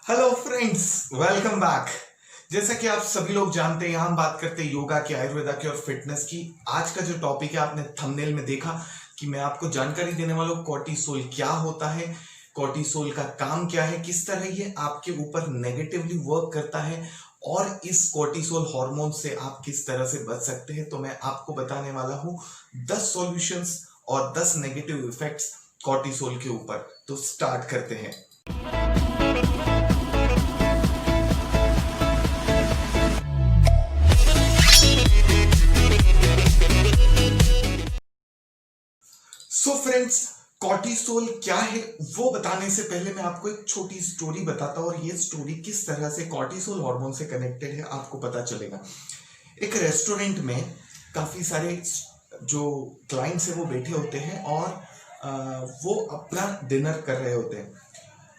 Hello friends, welcome back. जैसा कि आप सभी लोग जानते हैं, यहाँ हम बात करते हैं योगा की, आयुर्वेदा की और फिटनेस की। आज का जो टॉपिक है, आपने थंबनेल में देखा कि मैं आपको जानकारी देने वाला हूँ कॉर्टिसोल क्या होता है, कॉर्टिसोल का काम क्या है, किस तरह ये आपके ऊपर नेगेटिवली वर्क करता है और इस कॉर्टिसोल हार्मोन से आप किस तरह से बच सकते हैं। तो मैं आपको बताने वाला हूँ 10 सॉल्यूशंस और 10 नेगेटिव इफेक्ट्स कॉर्टिसोल के ऊपर। तो स्टार्ट करते हैं। सो फ्रेंड्स, कॉर्टिसोल क्या है वो बताने से पहले मैं आपको एक छोटी स्टोरी बताता हूं, और ये स्टोरी किस तरह से कॉर्टिसोल हार्मोन से कनेक्टेड है आपको पता चलेगा। एक रेस्टोरेंट में काफी सारे जो क्लाइंट्स है वो बैठे होते हैं और वो अपना डिनर कर रहे होते हैं।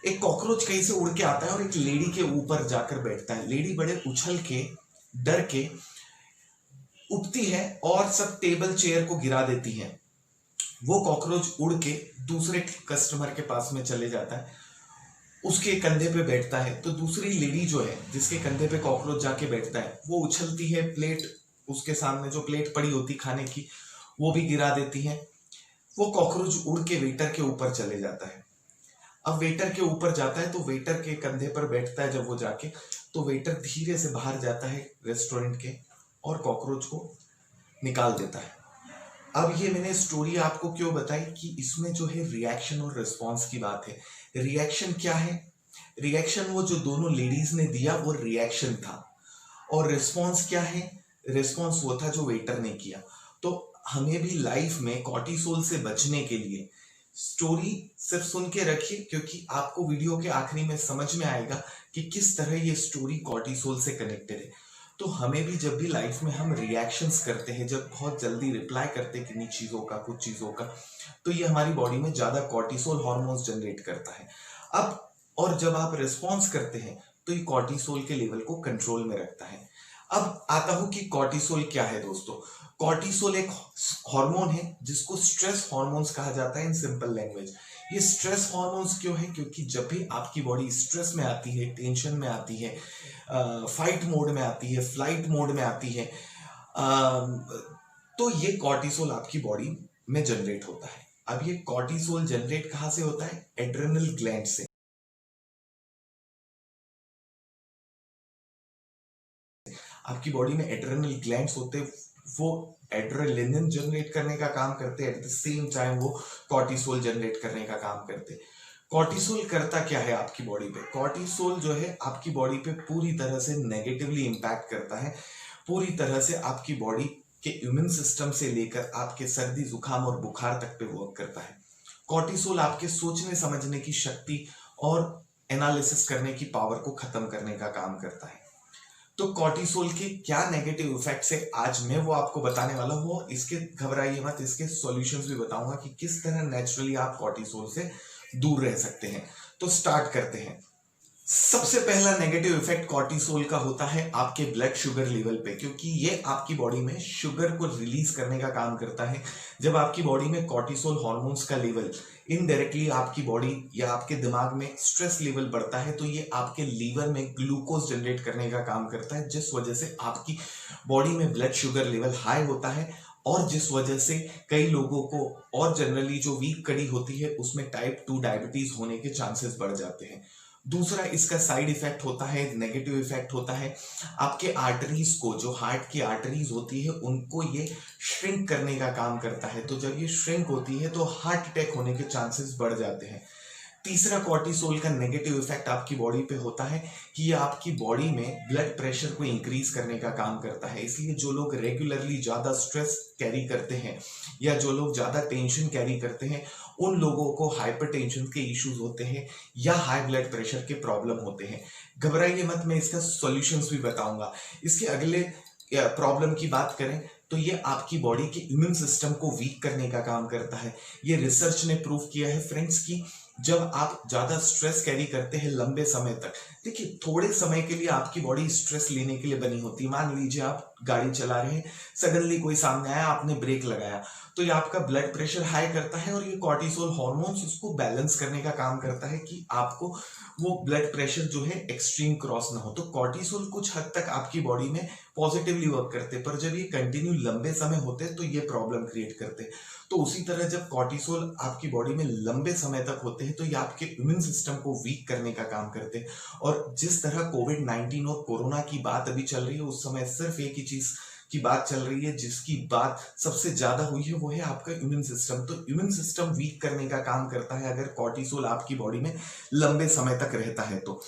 एक कॉकरोच कहीं से उड़ के आता है और एक लेडी के ऊपर जाकर बैठता है। लेडी बड़े उछल के, डर के उठती है और सब टेबल चेयर को गिरा देती है। वो कॉकरोच उड़ के दूसरे कस्टमर के पास में चले जाता है, उसके कंधे पे बैठता है। तो दूसरी लेडी जो है, जिसके कंधे पे कॉकरोच जाके बैठता है, वो उछलती है, प्लेट उसके सामने जो प्लेट पड़ी होती खाने की वो भी गिरा देती है। वो कॉकरोच उड़ के वेटर के ऊपर चले जाता है। अब वेटर के ऊपर जाता है तो वेटर के कंधे पर बैठता है। जब वो जाके, तो वेटर धीरे से बाहर जाता है रेस्टोरेंट के और कॉकरोच को निकाल देता है। अब ये मैंने स्टोरी आपको क्यों बताई कि इसमें जो है रिएक्शन और रिस्पॉन्स की बात है। रिएक्शन क्या है? रिएक्शन वो जो दोनों लेडीज ने दिया वो रिएक्शन था, और रिस्पॉन्स क्या है? रिस्पॉन्स वो था जो वेटर ने किया। तो हमें भी लाइफ में कॉर्टिसोल से बचने के लिए स्टोरी सिर्फ सुन के रखिए, क्योंकि आपको वीडियो के आखिरी में समझ में आएगा कि किस तरह ये स्टोरी कॉर्टिसोल से कनेक्टेड है। तो हमें भी जब भी लाइफ में हम रिएक्शंस करते हैं, जब बहुत जल्दी रिप्लाई करते हैं किन्हीं चीज़ों का, कुछ चीज़ों का, तो ये हमारी बॉडी में ज़्यादा कॉर्टिसोल हार्मोन्स जनरेट करता है। अब और जब आप रिस्पॉन्स करते हैं तो ये कॉर्टिसोल के लेवल को कंट्रोल में रखता है। अब आता हूं कि कॉर्टिसोल क्या है दोस्तों। कॉर्टिसोल एक हार्मोन है जिसको स्ट्रेस हार्मोन्स कहा जाता है इन सिंपल लैंग्वेज। ये स्ट्रेस हार्मोन्स क्यों है? क्योंकि जब भी आपकी बॉडी स्ट्रेस में आती है, टेंशन में आती है, फाइट मोड में आती है, फ्लाइट मोड में आती है, तो ये कॉर्टिसोल आपकी बॉडी में जनरेट होता है। अब ये कॉर्टिसोल जनरेट कहां से होता है? एड्रेनल ग्लैंड से। आपकी बॉडी में एड्रेनल ग्लैंड्स होते हैं, वो एड्रेलिन जनरेट करने का काम करते हैं, एट द सेम टाइम वो कॉर्टिसोल जनरेट करने का काम करते हैं। कॉर्टिसोल करता क्या है आपकी बॉडी पे? कॉर्टिसोल जो है आपकी बॉडी पे पूरी तरह से नेगेटिवली इंपैक्ट करता है। पूरी तरह से आपकी बॉडी के इम्यून सिस्टम से लेकर आपके सर्दी, जुकाम और बुखार तक पे वर्क करता है। कॉर्टिसोल आपके सोचने समझने की शक्ति और एनालिसिस करने की पावर को खत्म करने का काम करता है। तो कॉर्टिसोल के क्या नेगेटिव इफेक्ट्स है, आज मैं वो आपको बताने वाला हूँ। इसके घबराइए मत, इसके सॉल्यूशंस भी बताऊंगा कि किस तरह नेचुरली आप कॉर्टिसोल से दूर रह सकते हैं। तो स्टार्ट करते हैं। सबसे पहला नेगेटिव इफेक्ट कॉर्टिसोल का होता है आपके ब्लड शुगर लेवल पे, क्योंकि ये आपकी बॉडी में शुगर को रिलीज करने का काम करता है। जब आपकी बॉडी में कॉर्टिसोल हार्मोन्स का लेवल इनडायरेक्टली आपकी बॉडी या आपके दिमाग में स्ट्रेस लेवल बढ़ता है, तो ये आपके लीवर में ग्लूकोज जनरेट करने का काम करता है, जिस वजह से आपकी बॉडी में ब्लड शुगर लेवल हाई होता है, और जिस वजह से कई लोगों को, और जनरली जो वीक कड़ी होती है उसमें टाइप 2 डायबिटीज होने के चांसेस बढ़ जाते हैं। दूसरा इसका साइड इफेक्ट होता है, नेगेटिव इफेक्ट होता है आपके आर्टरीज को, जो हार्ट की आर्टरीज होती है उनको ये श्रिंक करने का काम करता है। तो जब ये श्रिंक होती है तो हार्ट अटैक होने के चांसेस बढ़ जाते हैं। तीसरा कॉर्टिसोल का नेगेटिव इफेक्ट आपकी बॉडी पे होता है कि ये आपकी बॉडी में ब्लड प्रेशर को इंक्रीज करने का काम करता है। इसलिए जो लोग रेगुलरली ज्यादा स्ट्रेस कैरी करते हैं या जो लोग ज्यादा टेंशन कैरी करते हैं, उन लोगों को हाइपरटेंशन के इश्यूज होते हैं या हाई ब्लड प्रेशर के प्रॉब्लम होते हैं। घबराइए मत, मैं इसका सॉल्यूशंस भी बताऊंगा। इसके अगले प्रॉब्लम की बात करें तो ये आपकी बॉडी के इम्यून सिस्टम को वीक करने का काम करता है। ये रिसर्च ने प्रूव किया है फ्रेंड्स कि जब आप ज्यादा स्ट्रेस कैरी करते हैं लंबे समय तक, देखिए थोड़े समय के लिए आपकी बॉडी स्ट्रेस लेने के लिए बनी होती है। मान लीजिए आप गाड़ी चला रहे हैं, सडनली कोई सामने आया, आपने ब्रेक लगाया, तो ये आपका ब्लड प्रेशर हाई करता है और ये कॉर्टिसोल हार्मोन्स उसको बैलेंस करने का काम करता है कि आपको वो ब्लड प्रेशर जो है एक्सट्रीम क्रॉस ना हो। तो कॉर्टिसोल कुछ हद तक आपकी बॉडी में पॉजिटिवली वर्क करते हैं, पर जब ये कंटिन्यू लंबे समय होते हैं तो ये प्रॉब्लम क्रिएट करते हैं। तो उसी तरह जब कॉर्टिसोल आपकी बॉडी में लंबे समय तक होते हैं तो ये आपके इम्यून सिस्टम को वीक करने का काम करते हैं। और जिस तरह कोविड-19 और कोरोना की बात अभी चल रही है, उस समय सिर्फ एक ही चीज की बात चल रही है जिसकी बात सबसे ज्यादा हुई है, वो है आपका इम्यून सिस्टम। तो इम्यून सिस्टम वीक करने का काम करता है अगर कॉर्टिसोल आपकी बॉडी में लंबे समय तक रहता है तो।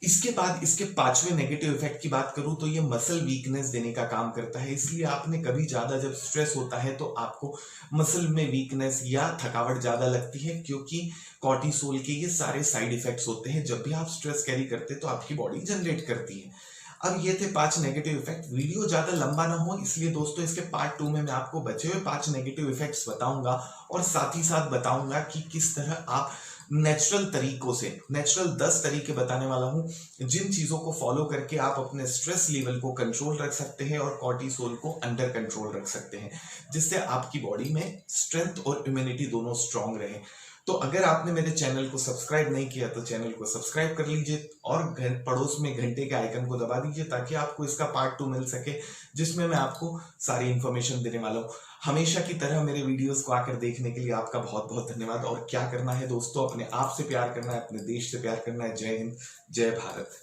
इसके बाद इसके पांचवें नेगेटिव इफेक्ट की बात करूं तो ये मसल वीकनेस देने का काम करता है। इसलिए आपने कभी ज्यादा जब स्ट्रेस होता है तो आपको मसल में वीकनेस या थकावट ज्यादा लगती है, क्योंकि कॉर्टिसोल के ये सारे साइड इफेक्ट्स होते हैं। जब भी आप स्ट्रेस कैरी करते हैं तो आपकी बॉडी जनरेट करती है। अब ये थे 5 नेगेटिव इफेक्ट। वीडियो ज्यादा लंबा ना हो इसलिए दोस्तों इसके पार्ट 2 में मैं आपको बचे हुए 5 नेगेटिव इफेक्ट्स बताऊंगा और साथ ही साथ बताऊंगा कि किस तरह आप नेचुरल तरीकों से, नेचुरल 10 तरीके बताने वाला हूं जिन चीजों को फॉलो करके आप अपने स्ट्रेस लेवल को कंट्रोल रख सकते हैं और कॉर्टिसोल को अंडर कंट्रोल रख सकते हैं, जिससे आपकी बॉडी में स्ट्रेंथ और इम्यूनिटी दोनों स्ट्रांग रहे। तो अगर आपने मेरे चैनल को सब्सक्राइब नहीं किया तो चैनल को सब्सक्राइब कर लीजिए और पड़ोस में घंटे के आइकन को दबा दीजिए ताकि आपको इसका पार्ट 2 मिल सके, जिसमें मैं आपको सारी इंफॉर्मेशन देने वाला हूँ। हमेशा की तरह मेरे वीडियोस को आकर देखने के लिए आपका बहुत बहुत धन्यवाद। और क्या करना है दोस्तों, अपने आप से प्यार करना है, अपने देश से प्यार करना है। जय हिंद, जय भारत।